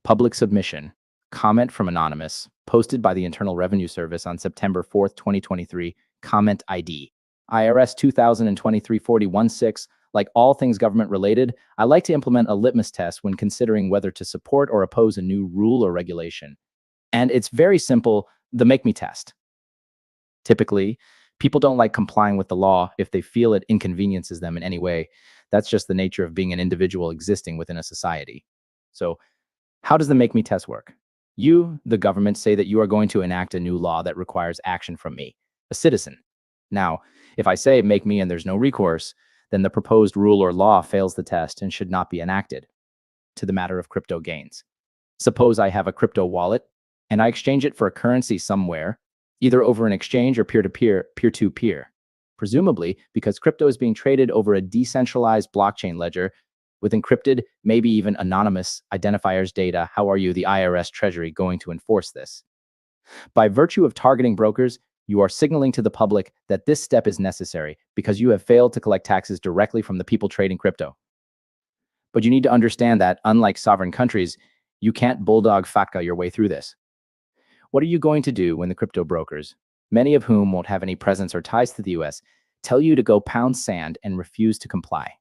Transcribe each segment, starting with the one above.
Public submission. Comment from anonymous. Posted by the Internal Revenue Service on September 4th, 2023. Comment ID. IRS 2023-4016. Like all things government related, I like to implement a litmus test when considering whether to support or oppose a new rule or regulation. And it's very simple, the make me test. Typically, people don't like complying with the law if they feel it inconveniences them in any way. That's just the nature of being an individual existing within a society. So, how does the make me test work? You, the government, say that you are going to enact a new law that requires action from me, a citizen. Now, if I say make me and there's no recourse, then the proposed rule or law fails the test and should not be enacted. To the matter of crypto gains. Suppose I have a crypto wallet and I exchange it for a currency somewhere, either over an exchange or peer-to-peer, peer-to-peer. Presumably, because crypto is being traded over a decentralized blockchain ledger with encrypted, maybe even anonymous identifiers data, how are you, the IRS Treasury, going to enforce this? By virtue of targeting brokers, you are signaling to the public that this step is necessary because you have failed to collect taxes directly from the people trading crypto. But you need to understand that, unlike sovereign countries, you can't bulldog FATCA your way through this. What are you going to do when the crypto brokers, many of whom won't have any presence or ties to the US, tell you to go pound sand and refuse to comply?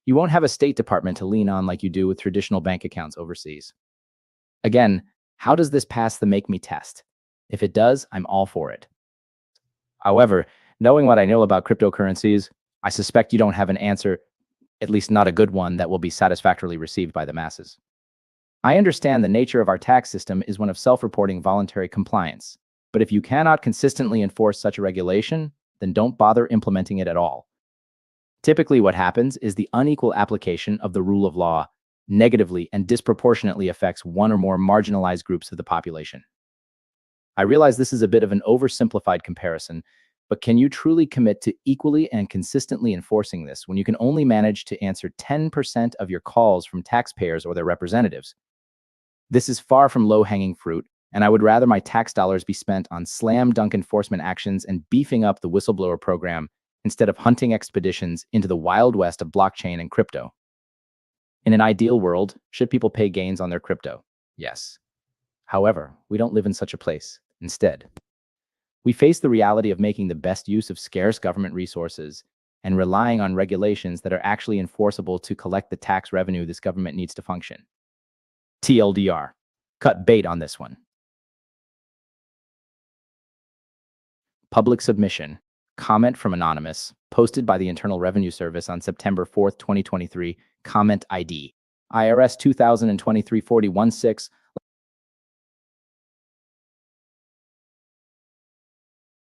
You won't have a State Department to lean on like you do with traditional bank accounts overseas. Again, how does this pass the make me test? If it does, I'm all for it. However, knowing what I know about cryptocurrencies, I suspect you don't have an answer, at least not a good one, that will be satisfactorily received by the masses. I understand the nature of our tax system is one of self-reporting voluntary compliance, but if you cannot consistently enforce such a regulation, then don't bother implementing it at all. Typically, what happens is the unequal application of the rule of law negatively and disproportionately affects one or more marginalized groups of the population. I realize this is a bit of an oversimplified comparison, but can you truly commit to equally and consistently enforcing this when you can only manage to answer 10% of your calls from taxpayers or their representatives? This is far from low-hanging fruit, and I would rather my tax dollars be spent on slam-dunk enforcement actions and beefing up the whistleblower program instead of hunting expeditions into the wild west of blockchain and crypto. In an ideal world, should people pay gains on their crypto? Yes. However, we don't live in such a place. Instead, we face the reality of making the best use of scarce government resources and relying on regulations that are actually enforceable to collect the tax revenue this government needs to function. TLDR. Cut bait on this one. Public submission. Comment from anonymous. Posted by the Internal Revenue Service on September 4th, 2023. Comment ID. IRS 2023-4016.